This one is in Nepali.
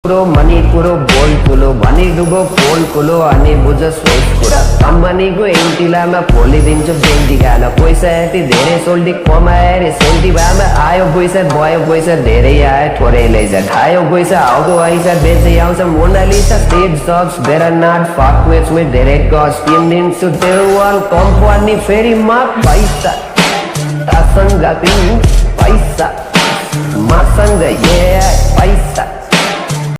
मणिपुरो बोल ठुलो भनी डुबो पोल ठुलो अनि बुझ सोच कुरा कम्पनीको एन्टिलामा खोलिदिन्छु बेन्टी खान पैसा यति धेरै सोल्टी कमाएर सेन्टी भामा आयो पैसा भयो पैसा धेरै आयो थोरै लैजा खायो पैसा आउँदो ऐसा बेचै आउँछ Mona Lisa stage jobs better not fuck with me धेरै कस्ट किनिदिन्छु त्यो वाल कम्पनी फेरि म पैसा तासँग पैसा मसँग पैसा